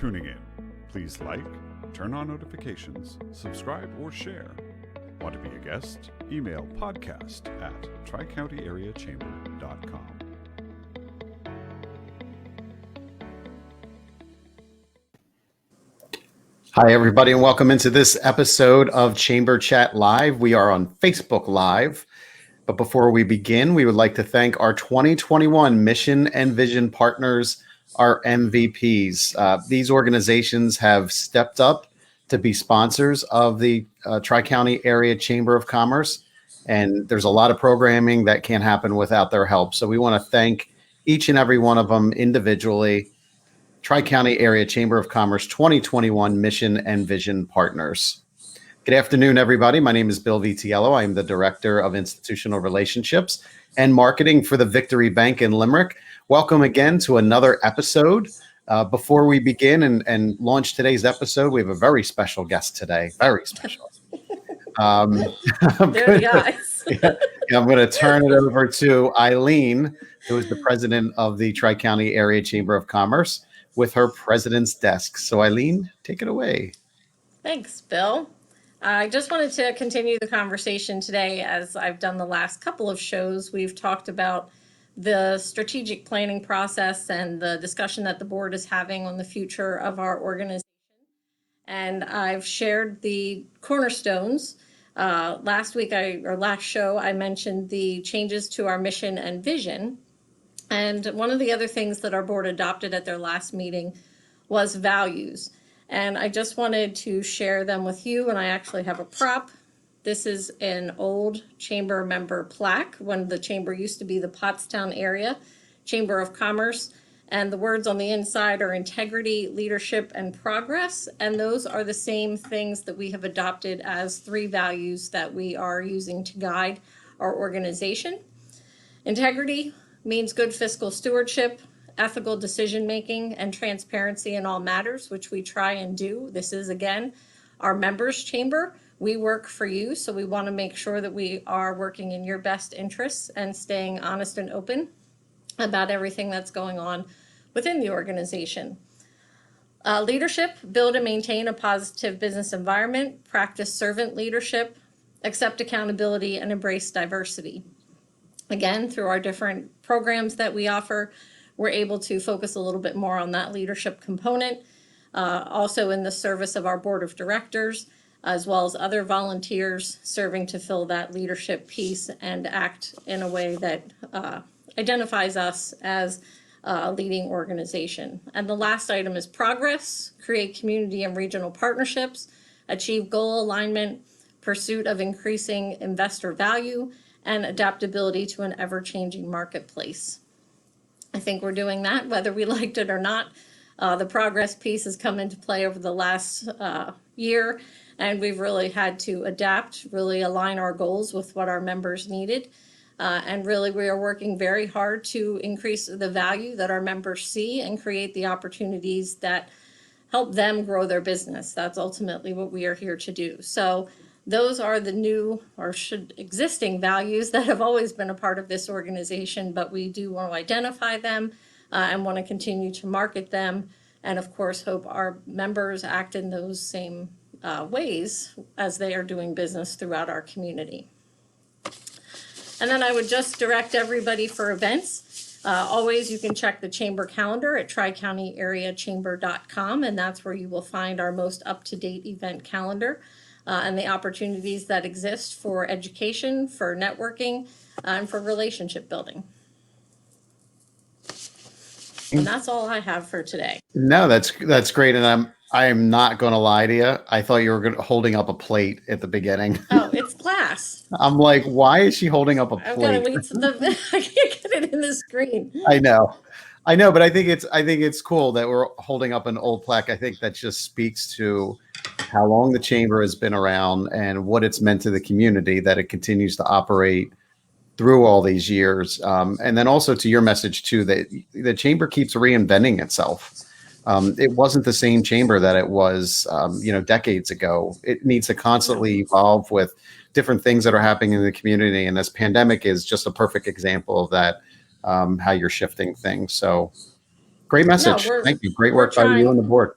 tuning in. Please like, turn on notifications, subscribe, or share. Want to be a guest? Email podcast@tricountyareachamber.com. Hi, everybody, and welcome into this episode of Chamber Chat Live. We are on Facebook Live. But before we begin, we would like to thank our 2021 Mission and Vision partners, our MVPs. These organizations have stepped up to be sponsors of the Tri-County Area Chamber of Commerce, and there's a lot of programming that can't happen without their help. So we want to thank each and every one of them individually. Tri-County Area Chamber of Commerce 2021 Mission and Vision partners. Good afternoon, everybody. My name is Bill Vitiello. I am the Director of Institutional Relationships and Marketing for the Victory Bank in Limerick. Welcome again to another episode. Before we begin and launch today's episode, we have a very special guest today. Very special. There the guys. I'm going to turn it over to Eileen, who is the president of the Tri-County Area Chamber of Commerce, with her president's desk. So Eileen, take it away. Thanks, Bill. I just wanted to continue the conversation today. As I've done the last couple of shows, we've talked about the strategic planning process and the discussion that the board is having on the future of our organization. And I've shared the cornerstones. Last show, I mentioned the changes to our mission and vision. And one of the other things that our board adopted at their last meeting was values. And I just wanted to share them with you. And I actually have a prop. This is an old chamber member plaque when the chamber used to be the Pottstown Area Chamber of Commerce. And the words on the inside are integrity, leadership, and progress. And those are the same things that we have adopted as 3 values that we are using to guide our organization. Integrity means good fiscal stewardship, ethical decision-making, and transparency in all matters, which we try and do. This is, again, our members' chamber. We work for you, so we want to make sure that we are working in your best interests and staying honest and open about everything that's going on within the organization. Leadership, build and maintain a positive business environment, practice servant leadership, accept accountability, and embrace diversity. Again, through our different programs that we offer, we're able to focus a little bit more on that leadership component, also in the service of our board of directors, as well as other volunteers serving to fill that leadership piece and act in a way that identifies us as a leading organization. And the last item is progress, create community and regional partnerships, achieve goal alignment, pursuit of increasing investor value, and adaptability to an ever-changing marketplace. I think we're doing that, whether we liked it or not. The progress piece has come into play over the last year, and we've really had to adapt, really align our goals with what our members needed. And really, we are working very hard to increase the value that our members see and create the opportunities that help them grow their business. That's ultimately what we are here to do. So those are the new existing values that have always been a part of this organization, but we do want to identify them and want to continue to market them. And of course, hope our members act in those same ways as they are doing business throughout our community. And then I would just direct everybody for events. Always, you can check the chamber calendar at tricountyareachamber.com, and that's where you will find our most up-to-date event calendar. And the opportunities that exist for education, for networking, and for relationship building. And that's all I have for today. No, that's great, and I am not going to lie to you. I thought you were holding up a plate at the beginning. Oh, it's glass. I'm like, why is she holding up a plate? I've got to wait to I can't get it in the screen. I know, but I think it's cool that we're holding up an old plaque. I think that just speaks to how long the chamber has been around and what it's meant to the community, that it continues to operate through all these years. And then also to your message too, that the chamber keeps reinventing itself. It wasn't the same chamber that it was, decades ago. It needs to constantly evolve with different things that are happening in the community. And this pandemic is just a perfect example of that, how you're shifting things. So great message. Thank you. Great work by you and the board.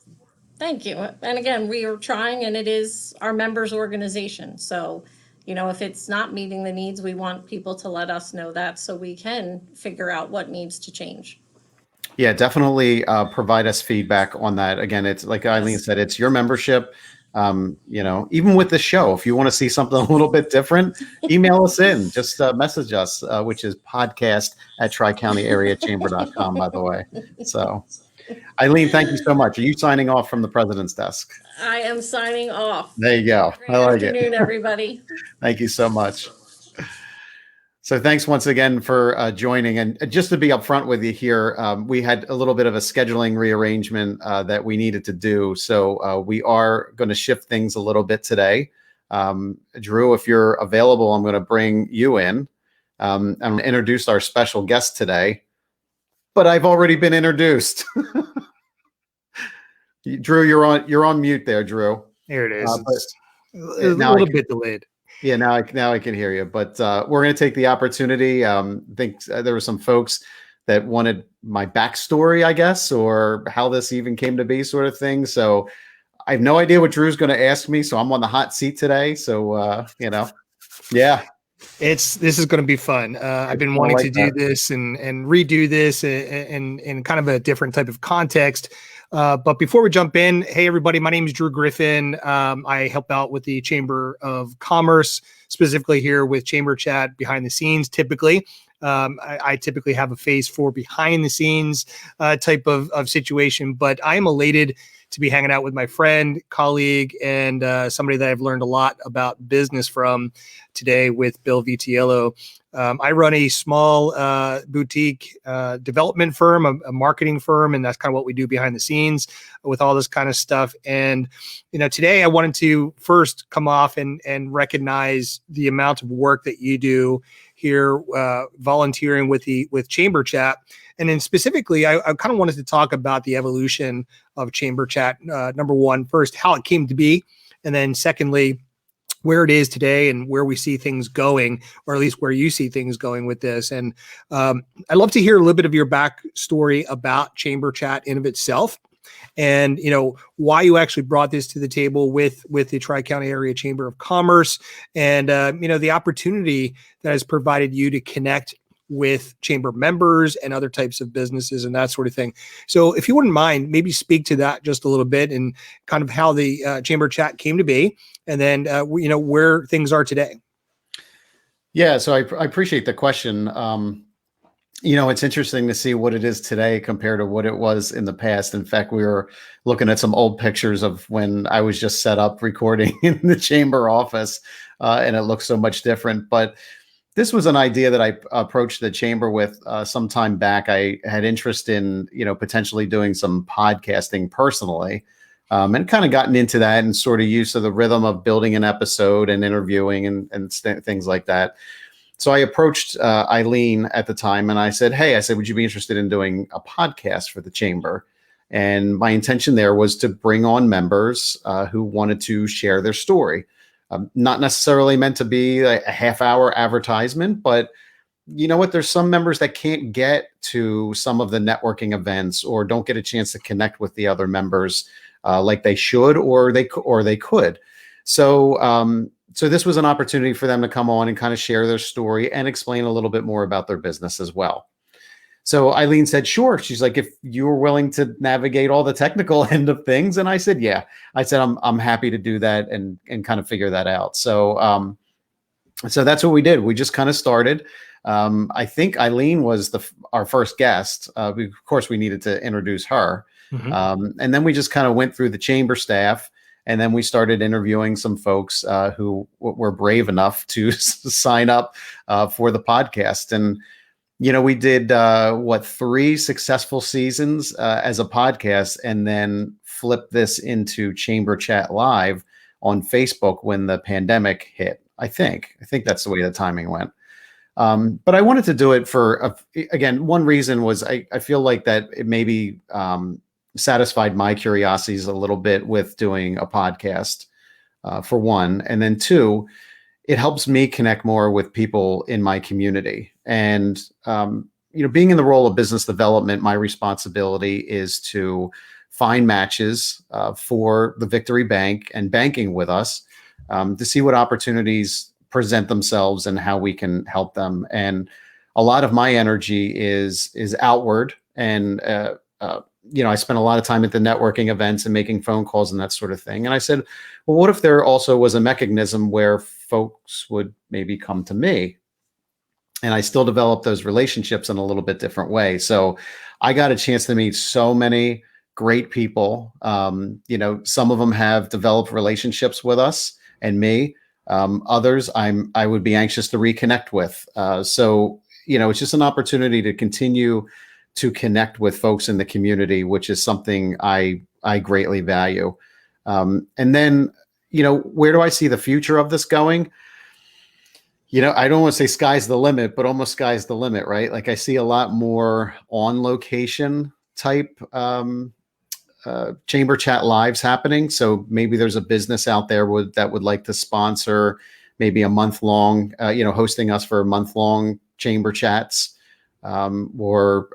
Thank you. And again, we are trying, and it is our members' organization. So, if it's not meeting the needs, we want people to let us know that so we can figure out what needs to change. Yeah, definitely provide us feedback on that. Again, it's like Eileen said, it's your membership. Even with the show, if you want to see something a little bit different, email us in, just message us, which is podcast@TriCountyAreaChamber.com, by the way. So, Eileen, thank you so much. Are you signing off from the president's desk? I am signing off. There you go. Great afternoon, everybody. Thank you so much. So thanks once again for joining. And just to be upfront with you here, we had a little bit of a scheduling rearrangement that we needed to do. So we are going to shift things a little bit today. Drew, if you're available, I'm going to bring you in. I'm going to introduce our special guest today, but I've already been introduced. Drew, you're on mute there, Drew. Here it is. A little bit delayed. Yeah, now I can hear you. But we're going to take the opportunity. I think there were some folks that wanted my backstory, I guess, or how this even came to be, sort of thing. So I have no idea what Drew's going to ask me. So I'm on the hot seat today. So yeah. This is going to be fun. I've been wanting to do this and redo this in kind of a different type of context. But before we jump in, hey, everybody, my name is Drew Griffin. I help out with the Chamber of Commerce, specifically here with Chamber Chat behind the scenes. Typically, I typically have a face for behind the scenes type of situation, but I am elated to be hanging out with my friend, colleague, and somebody that I've learned a lot about business from today with Bill Vitiello. I run a small boutique development firm, a marketing firm, and that's kind of what we do behind the scenes with all this kind of stuff. And, today I wanted to first come off and recognize the amount of work that you do here, volunteering with Chamber Chat. And then specifically, I kind of wanted to talk about the evolution of Chamber Chat. Number one, first, how it came to be. And then secondly, where it is today and where we see things going, or at least where you see things going with this. And I'd love to hear a little bit of your backstory about Chamber Chat in of itself, and why you actually brought this to the table with the Tri-County Area Chamber of Commerce, and the opportunity that has provided you to connect with chamber members and other types of businesses and that sort of thing. So if you wouldn't mind, maybe speak to that just a little bit and kind of how the Chamber Chat came to be, and then where things are today. Yeah, so I appreciate the question. It's interesting to see what it is today compared to what it was in the past. In fact, we were looking at some old pictures of when I was just set up recording in the chamber office, and it looks so much different. But this was an idea that I approached the chamber with some time back. I had interest in, potentially doing some podcasting personally, and kind of gotten into that and sort of used to the rhythm of building an episode and interviewing and things like that. So I approached Eileen at the time and I said, would you be interested in doing a podcast for the chamber? And my intention there was to bring on members who wanted to share their story. Not necessarily meant to be a half-hour advertisement, but you know what? There's some members that can't get to some of the networking events or don't get a chance to connect with the other members like they should, or they could. So this was an opportunity for them to come on and kind of share their story and explain a little bit more about their business as well. So Eileen said, sure. She's like, if you were willing to navigate all the technical end of things. And I said, yeah. I said, I'm happy to do that and kind of figure that out. So so that's what we did. We just kind of started. I think Eileen was our first guest. Of course, we needed to introduce her. Mm-hmm. And then we just kind of went through the chamber staff. And then we started interviewing some folks who were brave enough to sign up for the podcast. And we did 3 successful seasons as a podcast, and then flipped this into Chamber Chat Live on Facebook when the pandemic hit. I think that's the way the timing went. But I wanted to do it for, again, one reason was I feel like that it maybe satisfied my curiosities a little bit with doing a podcast, for one. And then 2, it helps me connect more with people in my community. And, being in the role of business development, my responsibility is to find matches for the Victory Bank and banking with us to see what opportunities present themselves and how we can help them. And a lot of my energy is outward, and I spent a lot of time at the networking events and making phone calls and that sort of thing. And I said, well, what if there also was a mechanism where folks would maybe come to me? And I still develop those relationships in a little bit different way. So I got a chance to meet so many great people. Some of them have developed relationships with us and me. Others I would be anxious to reconnect with. So it's just an opportunity to continue to connect with folks in the community, which is something I greatly value. And then, where do I see the future of this going? I don't want to say sky's the limit, but almost sky's the limit, right? Like I see a lot more on location type chamber chat lives happening. So maybe there's a business out there that would like to sponsor maybe a month long, hosting us for a month long chamber chats, or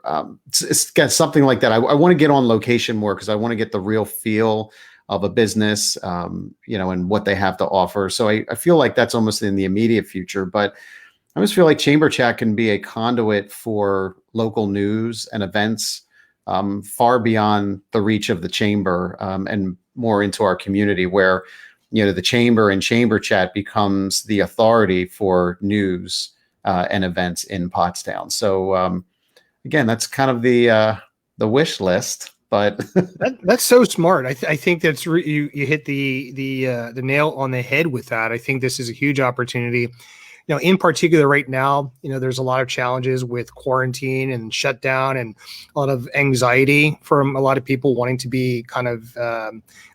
it's got something like that. I want to get on location more because I want to get the real feel of a business, and what they have to offer. So I feel like that's almost in the immediate future, but I almost feel like Chamber Chat can be a conduit for local news and events far beyond the reach of the chamber, and more into our community where, the chamber and Chamber Chat becomes the authority for news and events in Pottstown. So again, that's kind of the wish list. But that's so smart. I think that's you hit the nail on the head with that. I think this is a huge opportunity. In particular right now, there's a lot of challenges with quarantine and shutdown and a lot of anxiety from a lot of people wanting to be kind of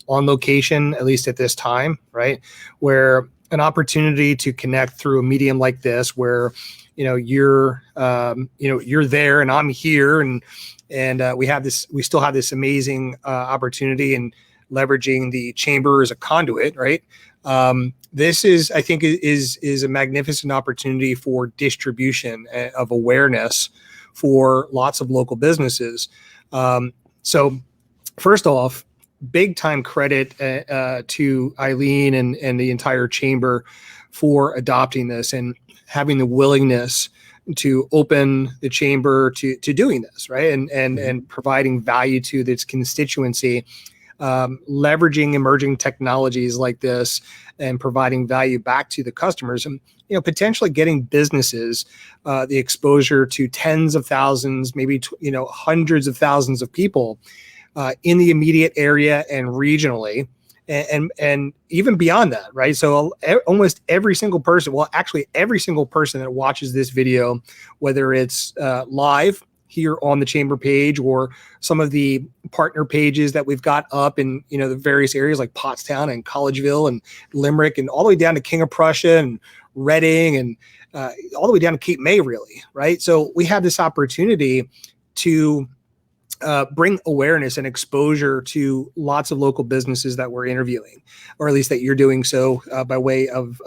on location, at least at this time, right? Where an opportunity to connect through a medium like this, where you're there and I'm here, and we still have this amazing opportunity in leveraging the chamber as a conduit, right? This is, I think, is a magnificent opportunity for distribution of awareness for lots of local businesses. So first off, big time credit to Eileen and the entire chamber for adopting this and having the willingness to open the chamber to doing this, right? And providing value to its constituency, leveraging emerging technologies like this and providing value back to the customers, and potentially getting businesses the exposure to tens of thousands, maybe hundreds of thousands of people in the immediate area and regionally. And even beyond that, right? So almost every single person, well, actually every single person that watches this video, whether it's live here on the chamber page or some of the partner pages that we've got up in, the various areas like Pottstown and Collegeville and Limerick and all the way down to King of Prussia and Reading and all the way down to Cape May, really, right? So we have this opportunity to bring awareness and exposure to lots of local businesses that we're interviewing, or at least that you're doing so by way of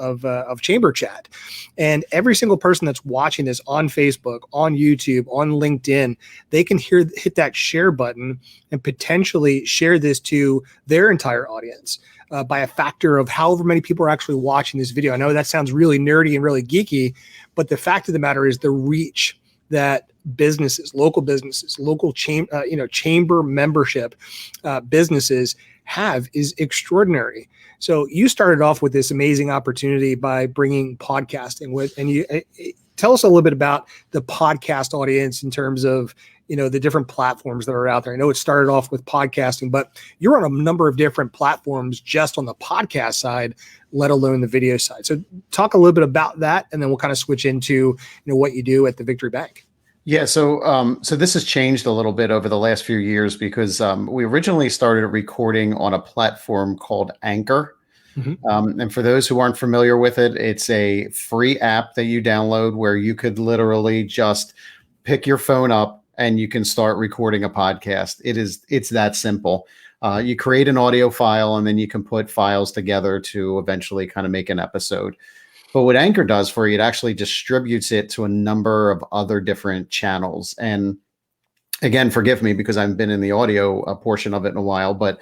Chamber Chat. And every single person that's watching this on Facebook, on YouTube, on LinkedIn, they can hit that share button and potentially share this to their entire audience by a factor of however many people are actually watching this video. I know that sounds really nerdy and really geeky, but the fact of the matter is the reach that local chamber membership businesses have is extraordinary. So you started off with this amazing opportunity by bringing podcasting with, and you tell us a little bit about the podcast audience in terms of the different platforms that are out there. I know it started off with podcasting, but you're on a number of different platforms just on the podcast side, let alone the video side. So talk a little bit about that, and then we'll kind of switch into what you do at the Victory Bank. Yeah, so this has changed a little bit over the last few years because we originally started recording on a platform called Anchor. Mm-hmm. And for those who aren't familiar with it, it's a free app that you download where you could literally just pick your phone up and you can start recording a podcast. It's that simple. You create an audio file and then you can put files together to eventually kind of make an episode. But what Anchor does for you, it actually distributes it to a number of other different channels. And again, forgive me because I haven't been in the audio portion of it in a while, but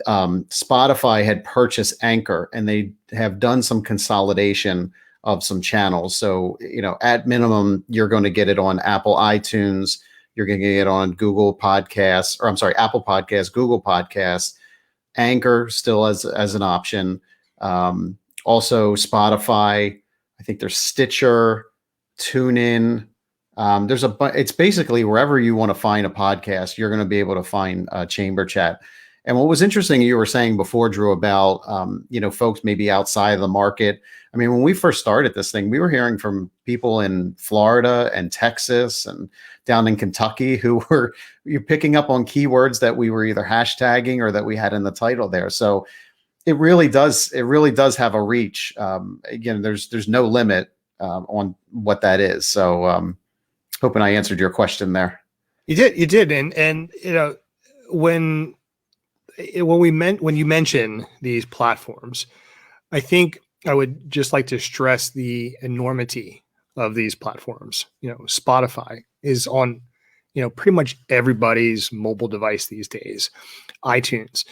Spotify had purchased Anchor, and they have done some consolidation of some channels. So, at minimum, you're going to get it on Apple iTunes. You're going to get it on Google Podcasts, or I'm sorry, Apple Podcasts, Google Podcasts, Anchor still as an option. Also Spotify. I think there's Stitcher, TuneIn. It's basically wherever you want to find a podcast, you're going to be able to find Chamber Chat. And what was interesting, you were saying before, Drew, about, folks maybe outside of the market. I mean, when we first started this thing, we were hearing from people in Florida and Texas and down in Kentucky who were picking up on keywords that we were either hashtagging or that we had in the title there. So it really does have a reach. Again, there's no limit on what that is. So hoping I answered your question there. You did. And when you mention these platforms, I think I would just like to stress the enormity of these platforms. Spotify is on, pretty much everybody's mobile device these days. iTunes,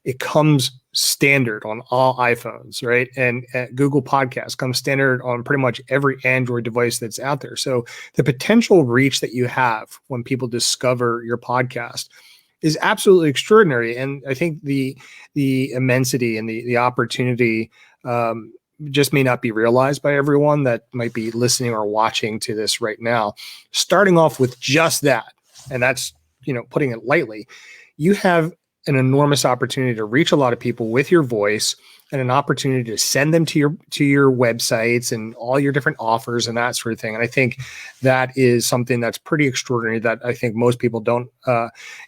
it comes standard on all iPhones, right? And Google Podcasts comes standard on pretty much every Android device that's out there. So the potential reach that you have when people discover your podcast is absolutely extraordinary. And I think the immensity and the opportunity just may not be realized by everyone that might be listening or watching to this right now. Starting off with just that, and that's, putting it lightly, you have an enormous opportunity to reach a lot of people with your voice, and an opportunity to send them to your websites and all your different offers and that sort of thing. And I think that is something that's pretty extraordinary that I think most people don't,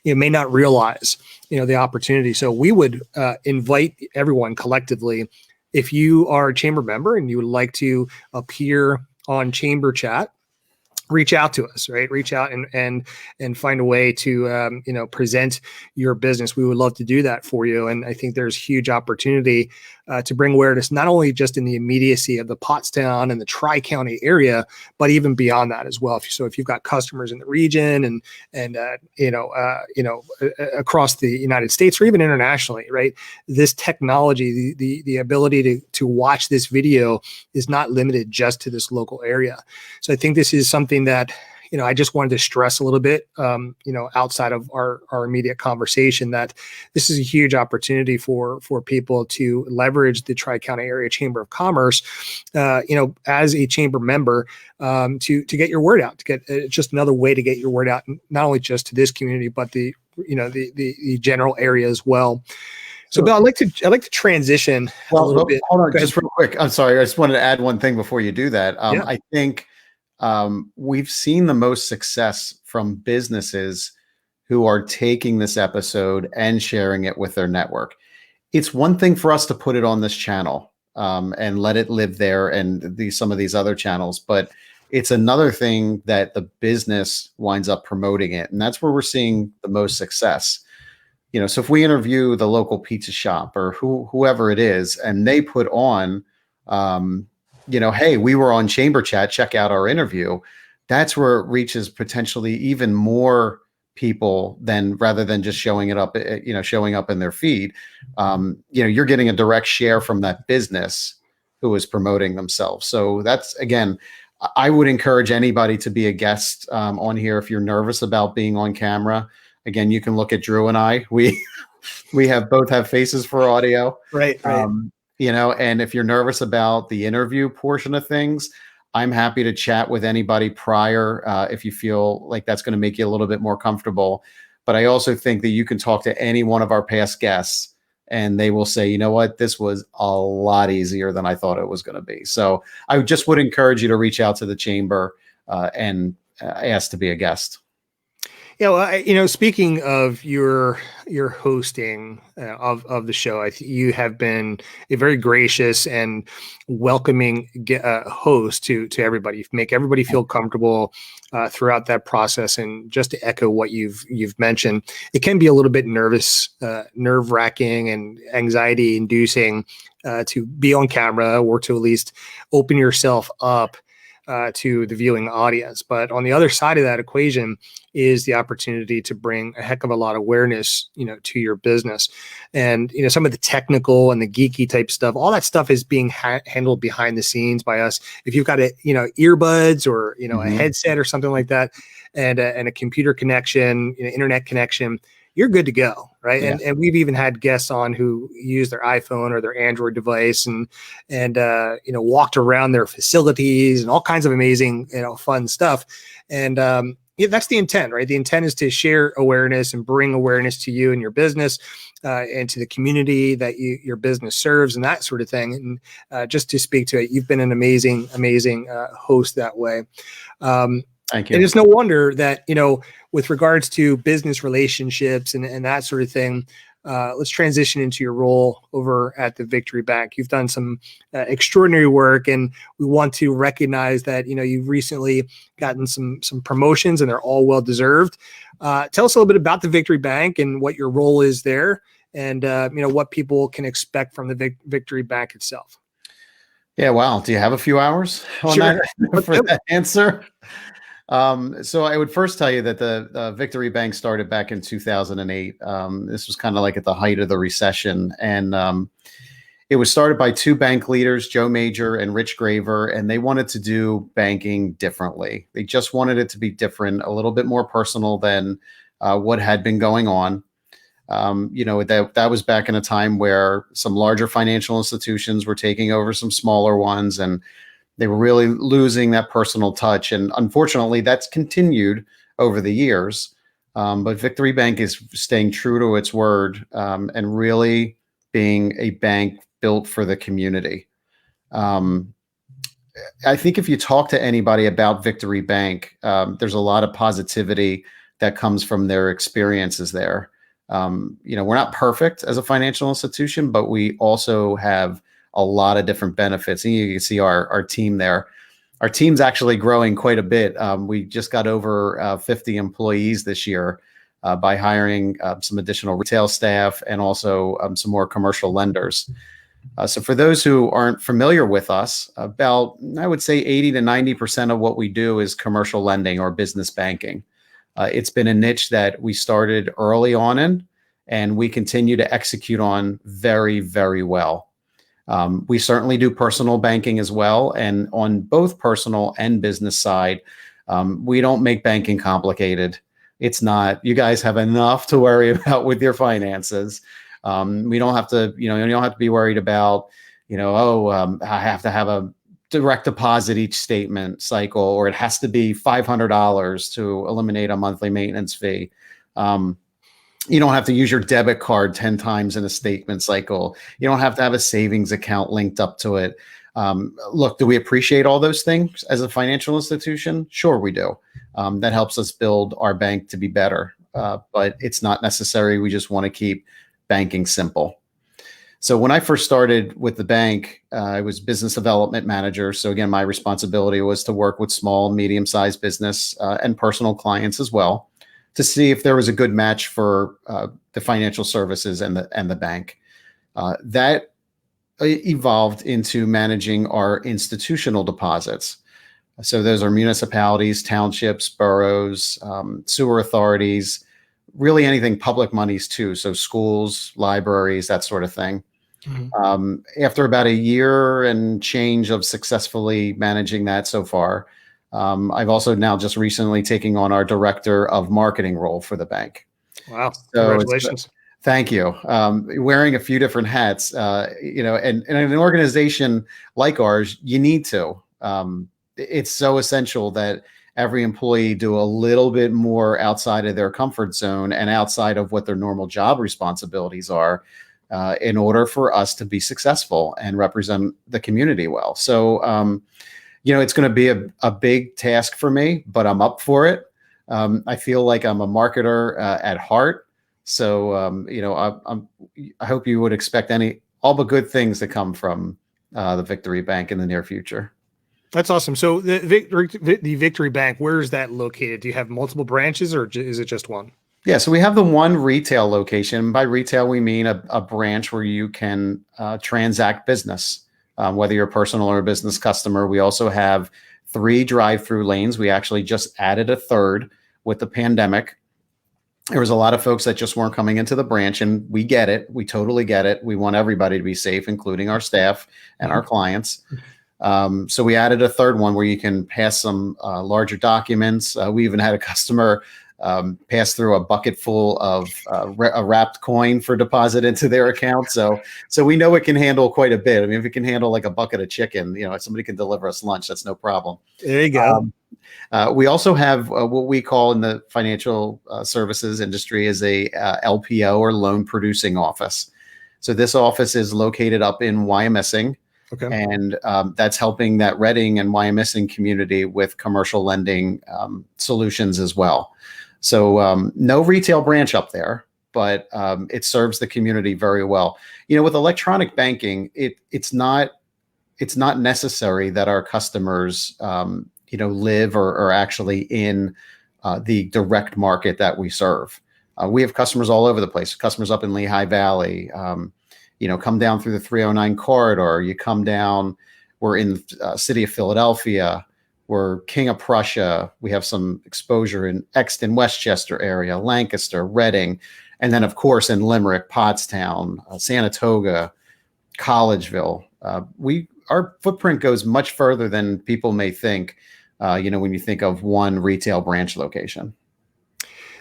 may not realize, the opportunity. So we would invite everyone collectively, if you are a Chamber member and you would like to appear on Chamber Chat, reach out to us, right? Reach out and find a way to, present your business. We would love to do that for you. And I think there's huge opportunity to bring awareness, not only just in the immediacy of the Pottstown and the Tri-County area, but even beyond that as well. So if you've got customers in the region and across the United States or even internationally, right? This technology, the ability to watch this video is not limited just to this local area. So I think this is something that, I just wanted to stress a little bit, outside of our immediate conversation, that this is a huge opportunity for people to leverage the Tri-County Area Chamber of Commerce, as a chamber member, to get your word out, to get just another way to get your word out, not only just to this community, but the general area as well. So, Bill, I'd like to transition a little bit. Hold on, just real quick. I'm sorry. I just wanted to add one thing before you do that. Yeah. I think we've seen the most success from businesses who are taking this episode and sharing it with their network. It's one thing for us to put it on this channel and let it live there and some of these other channels, but it's another thing that the business winds up promoting it. And that's where we're seeing the most success. So if we interview the local pizza shop or whoever it is, and they put on, hey, we were on Chamber Chat, check out our interview. That's where it reaches potentially even more people rather than just showing up in their feed. You're getting a direct share from that business who is promoting themselves. So that's, again, I would encourage anybody to be a guest on here. If you're nervous about being on camera, again, you can look at Drew and I. We both have faces for audio. Right. And if you're nervous about the interview portion of things, I'm happy to chat with anybody prior if you feel like that's going to make you a little bit more comfortable. But I also think that you can talk to any one of our past guests and they will say, you know what, this was a lot easier than I thought it was going to be. So I just would encourage you to reach out to the chamber and ask to be a guest. Yeah, well, speaking of your hosting of the show, you have been a very gracious and welcoming host to everybody. You make everybody feel comfortable throughout that process. And just to echo what you've mentioned, it can be a little bit nerve-wracking and anxiety-inducing to be on camera or to at least open yourself up to the viewing audience. But on the other side of that equation is the opportunity to bring a heck of a lot of awareness, to your business. And, some of the technical and the geeky type stuff, all that stuff is being handled behind the scenes by us. If you've got earbuds or, a headset or something like that, and a computer connection, internet connection, you're good to go, right? Yeah. And we've even had guests on who use their iPhone or their Android device and walked around their facilities and all kinds of amazing, fun stuff. And that's the intent, right? The intent is to share awareness and bring awareness to you and your business and to the community that your business serves and that sort of thing. And just to speak to it, you've been an amazing host that way. Thank you. And it's no wonder that, with regards to business relationships and that sort of thing, let's transition into your role over at the Victory Bank. You've done some extraordinary work, and we want to recognize that, you've recently gotten some promotions, and they're all well-deserved. Tell us a little bit about the Victory Bank and what your role is there, and, what people can expect from the Victory Bank itself. Yeah, wow. Do you have a few hours on Sure. that for that answer? So I would first tell you that the Victory Bank started back in 2008. This was kind of like at the height of the recession. And it was started by two bank leaders, Joe Major and Rich Graver, and they wanted to do banking differently. They just wanted it to be different, a little bit more personal than what had been going on. That was back in a time where some larger financial institutions were taking over some smaller ones, and they were really losing that personal touch. And unfortunately, that's continued over the years. But Victory Bank is staying true to its word and really being a bank built for the community. I think if you talk to anybody about Victory Bank, there's a lot of positivity that comes from their experiences there. We're not perfect as a financial institution, but we also have a lot of different benefits. And you can see our team there. Our team's actually growing quite a bit. We just got over 50 employees this year by hiring some additional retail staff and also some more commercial lenders. So for those who aren't familiar with us, about, I would say 80 to 90% of what we do is commercial lending or business banking. It's been a niche that we started early on in, and we continue to execute on very, very well. We certainly do personal banking as well. And on both personal and business side, we don't make banking complicated. It's not. You guys have enough to worry about with your finances. We don't have to, you don't have to be worried about, I have to have a direct deposit each statement cycle, or it has to be $500 to eliminate a monthly maintenance fee. You don't have to use your debit card 10 times in a statement cycle. You don't have to have a savings account linked up to it. Look, do we appreciate all those things as a financial institution? Sure, we do. That helps us build our bank to be better, but it's not necessary. We just want to keep banking simple. So when I first started with the bank, I was business development manager. So again, my responsibility was to work with small, medium-sized business and personal clients as well, to see if there was a good match for the financial services and the bank. That evolved into managing our institutional deposits. So those are municipalities, townships, boroughs, sewer authorities, really anything public monies too. So schools, libraries, that sort of thing. Mm-hmm. After about a year and change of successfully managing that so far, I've also now just recently taking on our director of marketing role for the bank. Wow. So congratulations. Thank you. Wearing a few different hats, and in an organization like ours, you need to. It's so essential that every employee do a little bit more outside of their comfort zone and outside of what their normal job responsibilities are in order for us to be successful and represent the community well. So, it's going to be a big task for me, but I'm up for it. I feel like I'm a marketer at heart. So, I hope you would expect all the good things to come from the Victory Bank in the near future. That's awesome. So the Victory Bank, where is that located? Do you have multiple branches, or is it just one? Yeah, so we have the one retail location. By retail, we mean a branch where you can transact business, whether you're a personal or a business customer. We also have 3 drive-through lanes. We actually just added a third with the pandemic. There was a lot of folks that just weren't coming into the branch, and we get it. We totally get it. We want everybody to be safe, including our staff and our clients. So we added a third one where you can pass some larger documents. We even had a customer pass through a bucket full of a wrapped coin for deposit into their account. So we know it can handle quite a bit. I mean, if it can handle like a bucket of chicken, if somebody can deliver us lunch, that's no problem. There you go. We also have what we call in the financial services industry is a LPO, or loan producing office. So this office is located up in Wyomissing. Okay. And that's helping that Reading and Wyomissing community with commercial lending solutions as well. So no retail branch up there, but it serves the community very well. With electronic banking, it's not necessary that our customers live or are actually in the direct market that we serve. We have customers all over the place. Customers up in Lehigh Valley. Come down through the 309 corridor. You come down, we're in the city of Philadelphia. We're King of Prussia. We have some exposure in Exton, Westchester area, Lancaster, Reading, and then, of course, in Limerick, Pottstown, Sanatoga, Collegeville. Our footprint goes much further than people may think, when you think of one retail branch location.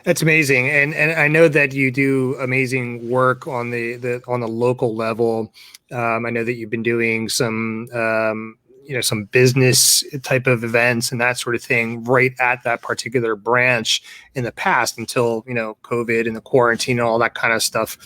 That's amazing, and I know that you do amazing work on the local level. I know that you've been doing some some business type of events and that sort of thing right at that particular branch in the past until COVID and the quarantine and all that kind of stuff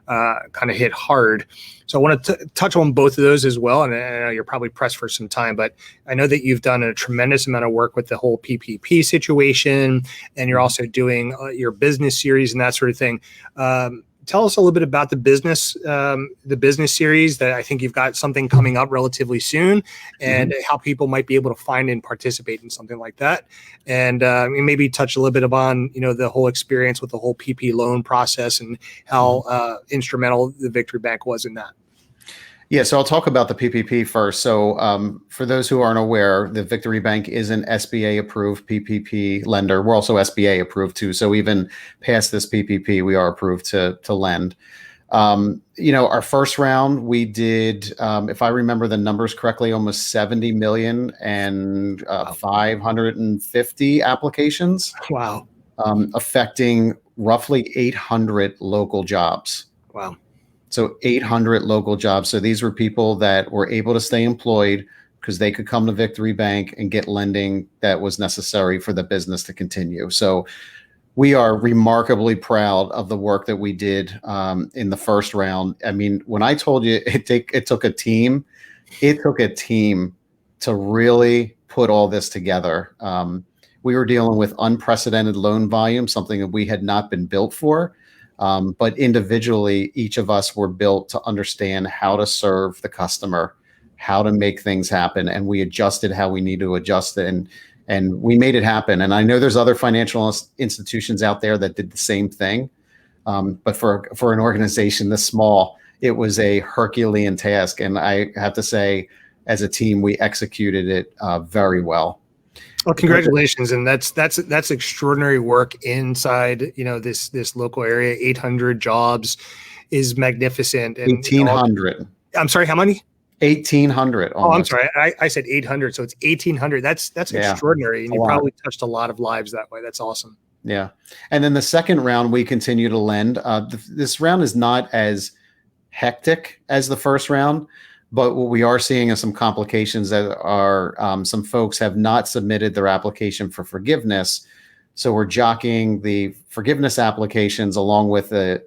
kind of hit hard. So I want to touch on both of those as well. And I know you're probably pressed for some time, but I know that you've done a tremendous amount of work with the whole PPP situation, and you're also doing your business series and that sort of thing. Tell us a little bit about the business series that I think you've got something coming up relatively soon, and how people might be able to find and participate in something like that. And maybe touch a little bit upon, the whole experience with the whole PP loan process and how instrumental the Victory Bank was in that. Yeah, so I'll talk about the PPP first. So for those who aren't aware, the Victory Bank is an SBA-approved PPP lender. We're also SBA-approved too. So even past this PPP, we are approved to lend. Our first round, we did, if I remember the numbers correctly, almost 70 million and 550 applications. Wow. Affecting roughly 800 local jobs. Wow. So 800 local jobs. So these were people that were able to stay employed because they could come to Victory Bank and get lending that was necessary for the business to continue. So we are remarkably proud of the work that we did in the first round. I mean, when I told you it took a team to really put all this together. We were dealing with unprecedented loan volume, something that we had not been built for. But individually, each of us were built to understand how to serve the customer, how to make things happen. And we adjusted how we need to adjust it. And we made it happen. And I know there's other financial institutions out there that did the same thing. But for an organization this small, it was a Herculean task. And I have to say, as a team, we executed it very well. Well, congratulations, and that's extraordinary work inside this local area. 800 jobs is magnificent. And 1,800. I'm sorry, how many? 1,800. Oh, I'm sorry, I said 800, so it's 1,800. That's extraordinary, and you probably touched a lot of lives that way. That's awesome. Yeah, and then the second round, we continue to lend. This round is not as hectic as the first round. But what we are seeing is some complications that are some folks have not submitted their application for forgiveness. So we're jockeying the forgiveness applications along with the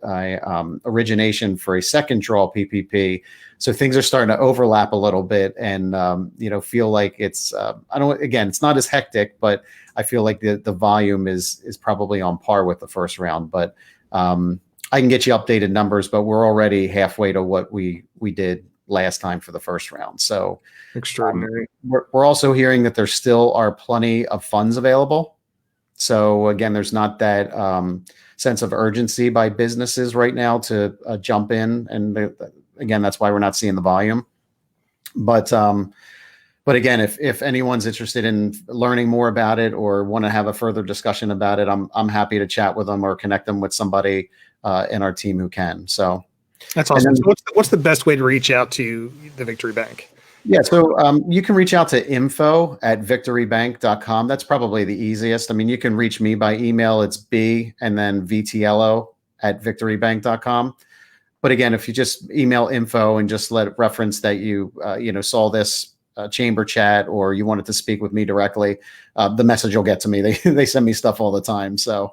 origination for a second draw PPP. So things are starting to overlap a little bit and, feel like it's, it's not as hectic, but I feel like the volume is probably on par with the first round. But I can get you updated numbers, but we're already halfway to what we did last time for the first round. So extraordinary. We're also hearing that there still are plenty of funds available. So again, there's not that sense of urgency by businesses right now to jump in. And again, that's why we're not seeing the volume. But But again, if anyone's interested in learning more about it or want to have a further discussion about it, I'm happy to chat with them or connect them with somebody in our team who can. So that's awesome. Then, so what's the best way to reach out to the Victory Bank? Yeah, so you can reach out to info@victorybank.com. That's probably the easiest. I mean, you can reach me by email. It's B and then Vitiello@victorybank.com. But again, if you just email info and just reference that you saw this chamber chat or you wanted to speak with me directly, the message will get to me. They send me stuff all the time. So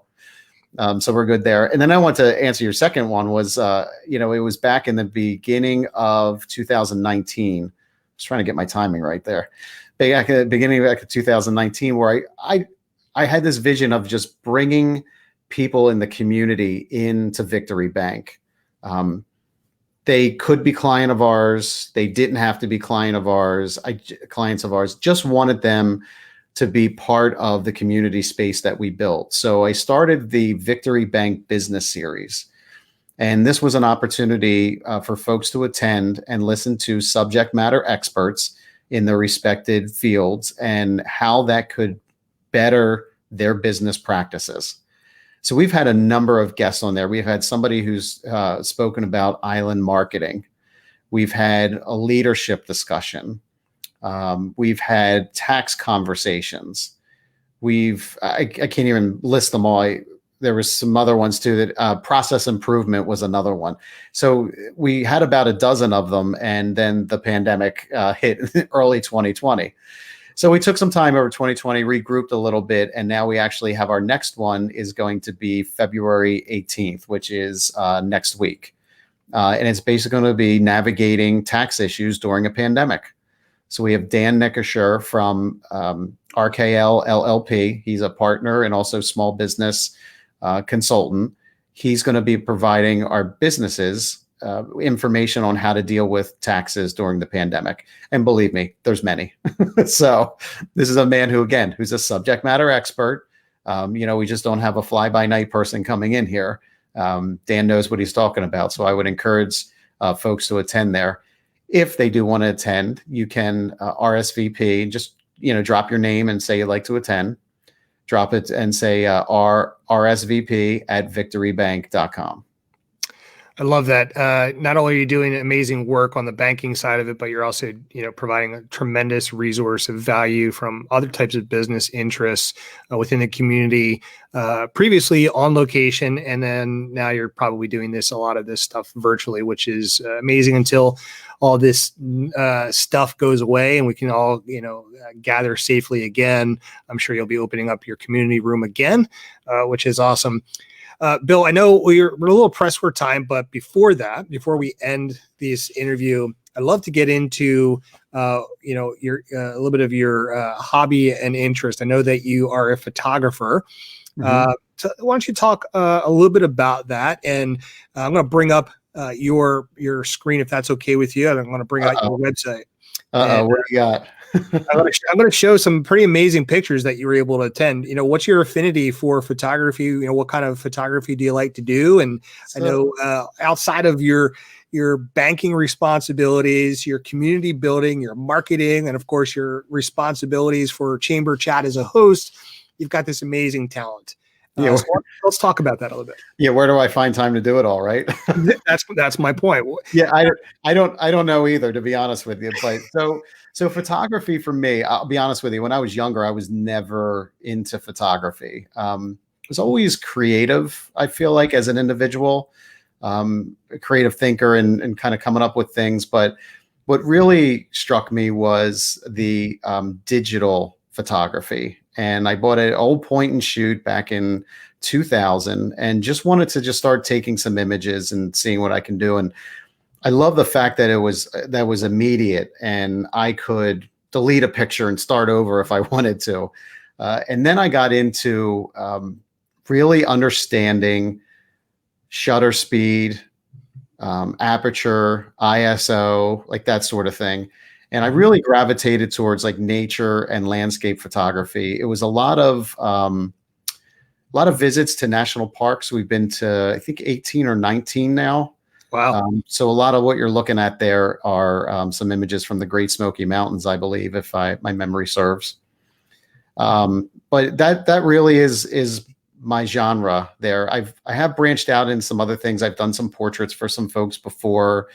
we're good there. And then I want to answer your second one was, it was back in the beginning of 2019. Trying to get my timing right there. Back at the beginning of 2019, where I had this vision of just bringing people in the community into Victory Bank. They could be clients of ours. They didn't have to be clients of ours. Just wanted them to be part of the community space that we built. So I started the Victory Bank Business Series. And this was an opportunity for folks to attend and listen to subject matter experts in their respected fields and how that could better their business practices. So we've had a number of guests on there. We've had somebody who's spoken about island marketing. We've had a leadership discussion. We've had tax conversations. I can't even list them all. There was some other ones too, that process improvement was another one. So we had about a dozen of them, and then the pandemic hit early 2020. So we took some time over 2020, regrouped a little bit, and now we actually have our next one is going to be February 18th, which is next week. And it's basically going to be navigating tax issues during a pandemic. So we have Dan Nickisher from RKL LLP. He's a partner and also small business consultant. He's going to be providing our businesses information on how to deal with taxes during the pandemic. And believe me, there's many. So this is a man who's a subject matter expert. We just don't have a fly-by-night person coming in here. Dan knows what he's talking about. So I would encourage folks to attend there. If they do want to attend, you can RSVP, just, drop your name and say you'd like to attend. Drop it and say RSVP@victorybank.com. I love that. Not only are you doing amazing work on the banking side of it, but you're also, providing a tremendous resource of value from other types of business interests within the community, previously on location. And then now you're probably doing a lot of this stuff virtually, which is amazing until all this stuff goes away and we can all, gather safely again. I'm sure you'll be opening up your community room again, which is awesome. Bill, I know we're a little pressed for time, but before we end this interview, I'd love to get into, your a little bit of your hobby and interest. I know that you are a photographer. Mm-hmm. So why don't you talk a little bit about that? And I'm going to bring up your screen if that's okay with you. I'm going to bring out your website. What do you got? I'm going to show some pretty amazing pictures that you were able to attend. What's your affinity for photography? What kind of photography do you like to do? And I know outside of your banking responsibilities, your community building, your marketing, and of course your responsibilities for Chamber Chat as a host, you've got this amazing talent. So let's talk about that a little bit. Yeah, where do I find time to do it all? Right. That's my point. Yeah, I don't know either, to be honest with you. But so photography for me, I'll be honest with you. When I was younger, I was never into photography. I was always creative. I feel like as an individual, a creative thinker and kind of coming up with things. But what really struck me was the digital photography. And I bought an old point and shoot back in 2000 and just wanted to start taking some images and seeing what I can do. And I love the fact that that was immediate and I could delete a picture and start over if I wanted to. And then I got into really understanding shutter speed, aperture, ISO, like that sort of thing. And I really gravitated towards like nature and landscape photography. It was a lot of visits to national parks. We've been to, I think, 18 or 19 now. Wow. So a lot of what you're looking at there are some images from the Great Smoky Mountains, I believe, if my memory serves. But that really is my genre there. I have branched out in some other things. I've done some portraits for some folks before.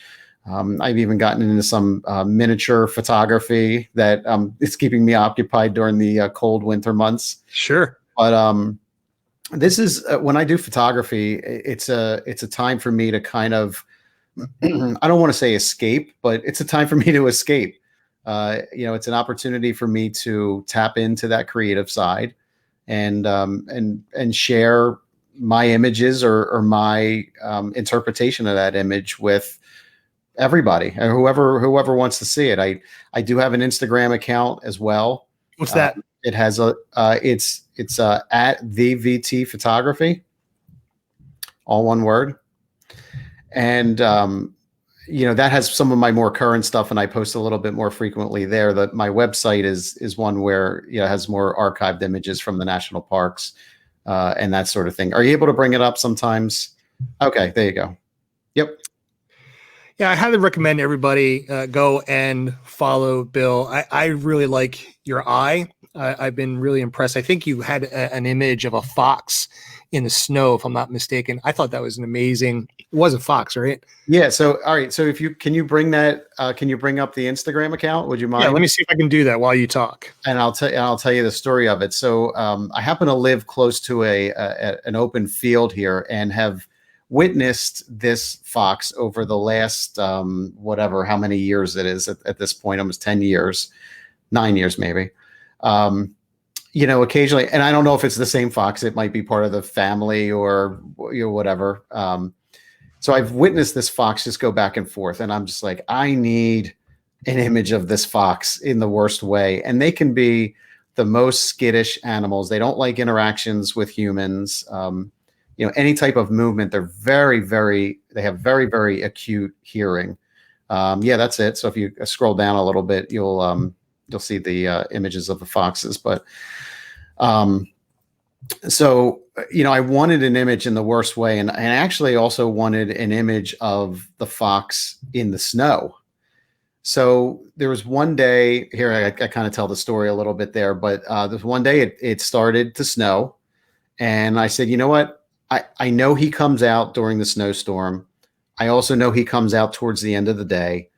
I've even gotten into some miniature photography that is keeping me occupied during the cold winter months. Sure. But this is when I do photography, it's a time for me to kind of, I don't want to say escape, but it's a time for me to escape. It's an opportunity for me to tap into that creative side and share my images or my interpretation of that image with everybody or whoever wants to see it. I do have an Instagram account as well. What's that? It has it's at the VT Photography, all one word. And that has some of my more current stuff, and I post a little bit more frequently there. That my website is one where has more archived images from the national parks and that sort of thing. Are you able to bring it up sometimes? Okay, there you go. Yep. Yeah, I highly recommend everybody go and follow Bill. I really like your eye. I've been really impressed. I think you had an image of a fox in the snow, if I'm not mistaken. I thought that was an amazing. It was a fox, right? Yeah. So, all right. So, can you bring that? Can you bring up the Instagram account? Would you mind? Yeah. Let me see if I can do that while you talk. And I'll tell you the story of it. So, I happen to live close to an open field here and have witnessed this fox over the last whatever, how many years it is at this point, almost 10 years, 9 years maybe. Occasionally, and I don't know if it's the same fox, it might be part of the family or whatever. So I've witnessed this fox just go back and forth, and I'm just like, I need an image of this fox in the worst way. And they can be the most skittish animals. They don't like interactions with humans. Any type of movement, they have very, very acute hearing. That's it. So if you scroll down a little bit, you'll see the images of the foxes. But I wanted an image in the worst way, and I actually also wanted an image of the fox in the snow. So there was one day here, I kind of tell the story a little bit there, but there's one day it started to snow, and I said, you know what? I know he comes out during the snowstorm. I also know he comes out towards the end of the day.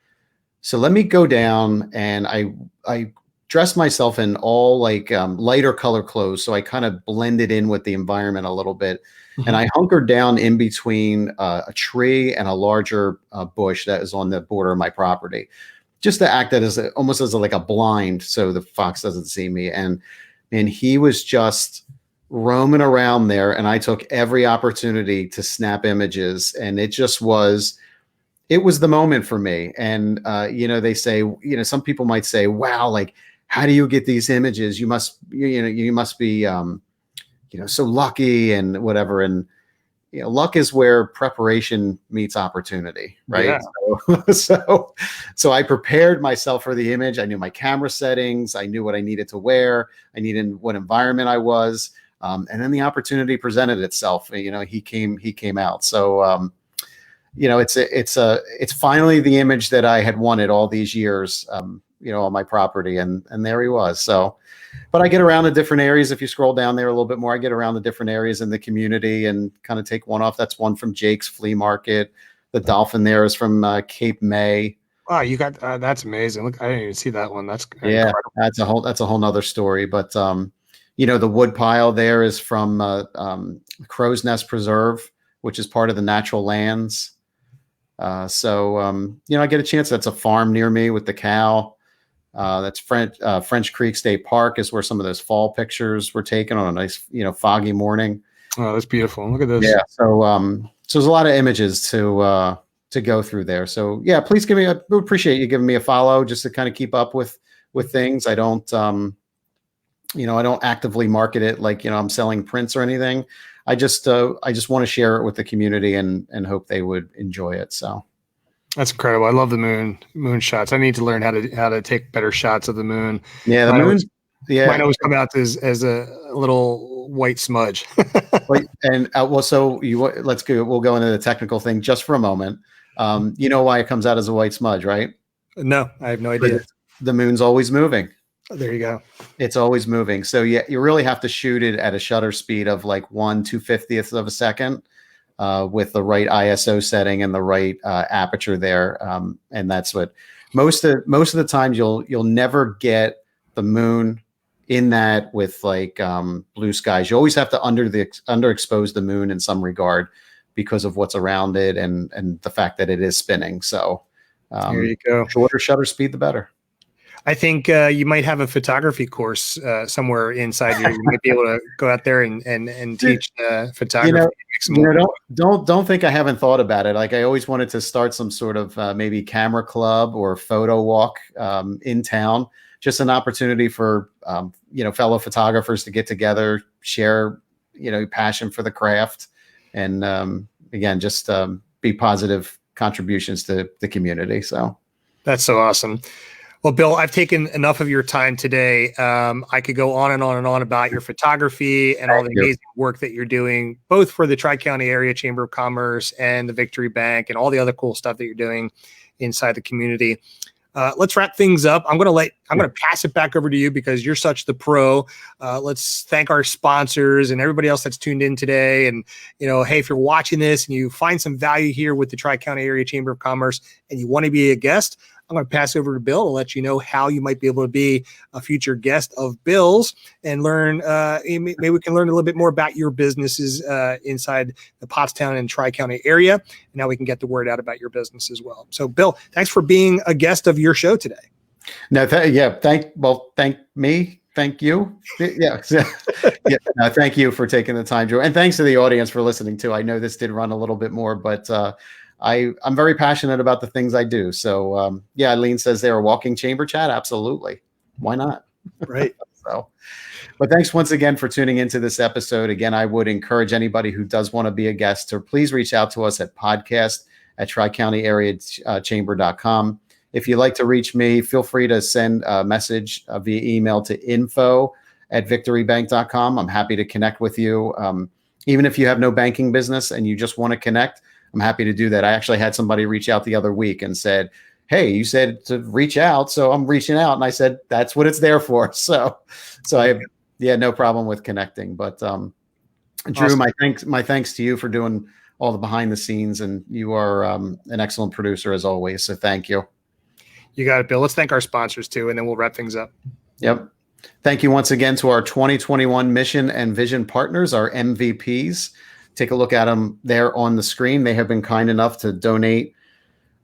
So let me go down, and I dressed myself in all lighter color clothes. So I kind of blended in with the environment a little bit. Mm-hmm. And I hunkered down in between a tree and a larger bush that is on the border of my property, just to act as almost as a blind, so the fox doesn't see me. And he was just roaming around there, and I took every opportunity to snap images, and it was the moment for me. And they say, some people might say, wow, how do you get these images? You must be so lucky and whatever. And luck is where preparation meets opportunity, right? Yeah. So I prepared myself for the image. I knew my camera settings. I knew what I needed to wear. I needed what environment I was. And then the opportunity presented itself. He came out. So, it's finally the image that I had wanted all these years, on my property, and there he was. So, but I get around the different areas. If you scroll down there a little bit more, I get around the different areas in the community and kind of take one off. That's one from Jake's Flea Market. The dolphin there is from Cape May. Wow, you got that's amazing. Look, I didn't even see that one. That's incredible. That's a whole nother story. But the wood pile there is from Crow's Nest Preserve, which is part of the natural lands. I get a chance. That's a farm near me with the cow. That's French Creek State Park is where some of those fall pictures were taken on a nice, foggy morning. Oh, that's beautiful. Look at this. Yeah. So there's a lot of images to go through there. So yeah, please I would appreciate you giving me a follow just to kind of keep up with things. I don't, I don't actively market it like, I'm selling prints or anything. I just want to share it with the community and hope they would enjoy it. So that's incredible. I love the moon shots. I need to learn how to take better shots of the moon. Yeah, the moon. Yeah, mine always come out as a little white smudge. And so let's go. We'll go into the technical thing just for a moment. You know why it comes out as a white smudge, right? No, I have no idea. The moon's always moving. Oh, there you go. It's always moving. So yeah, you really have to shoot it at a shutter speed of like 1/250th of a second with the right ISO setting and the right aperture there. And that's what most of the times you'll never get the moon in that with like blue skies. You always have to underexpose the moon in some regard because of what's around it and the fact that it is spinning. So there you go. Shorter shutter speed, the better. I think you might have a photography course somewhere inside here. You might be able to go out there and teach photography. Don't think I haven't thought about it. Like I always wanted to start some sort of maybe camera club or photo walk in town. Just an opportunity for fellow photographers to get together, share passion for the craft, and again just be positive contributions to the community. So that's so awesome. Well, Bill, I've taken enough of your time today. I could go on and on and on about your photography and all the amazing work that you're doing, both for the Tri-County Area Chamber of Commerce and the Victory Bank and all the other cool stuff that you're doing inside the community. Let's wrap things up. I'm going to pass it back over to you because you're such the pro. Let's thank our sponsors and everybody else that's tuned in today. And, hey, if you're watching this and you find some value here with the Tri-County Area Chamber of Commerce and you want to be a guest, I'm going to pass over to Bill to let you know how you might be able to be a future guest of Bill's and learn. Maybe we can learn a little bit more about your businesses inside the Pottstown and Tri-County area. And now we can get the word out about your business as well. So, Bill, thanks for being a guest of your show today. No, thank me. Thank you. Yeah. No, thank you for taking the time, Joe. And thanks to the audience for listening too. I know this did run a little bit more, but I'm very passionate about the things I do. So Eileen says they're a walking chamber chat. Absolutely. Why not? Right. But thanks once again for tuning into this episode. Again, I would encourage anybody who does want to be a guest to please reach out to us at podcast@tricountyareachamber.com. If you'd like to reach me, feel free to send a message via email to info@victorybank.com. I'm happy to connect with you. Even if you have no banking business and you just want to connect, I'm happy to do that. I actually had somebody reach out the other week and said, hey, you said to reach out, so I'm reaching out. And I said, that's what it's there for. So I have, no problem with connecting. But Drew, awesome. my thanks to you for doing all the behind the scenes, and you are an excellent producer as always. So thank you. You got it, Bill. Let's thank our sponsors too, and then we'll wrap things up. Yep. Thank you once again to our 2021 Mission and Vision partners, our MVPs. Take a look at them there on the screen. They have been kind enough to donate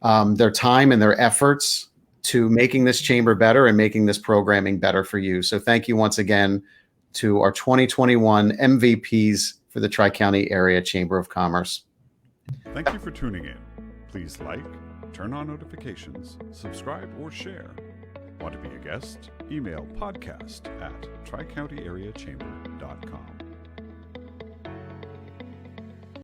their time and their efforts to making this chamber better and making this programming better for you. So thank you once again to our 2021 MVPs for the Tri-County Area Chamber of Commerce. Thank you for tuning in. Please like, turn on notifications, subscribe, or share. Want to be a guest? Email podcast@tricountyareachamber.com.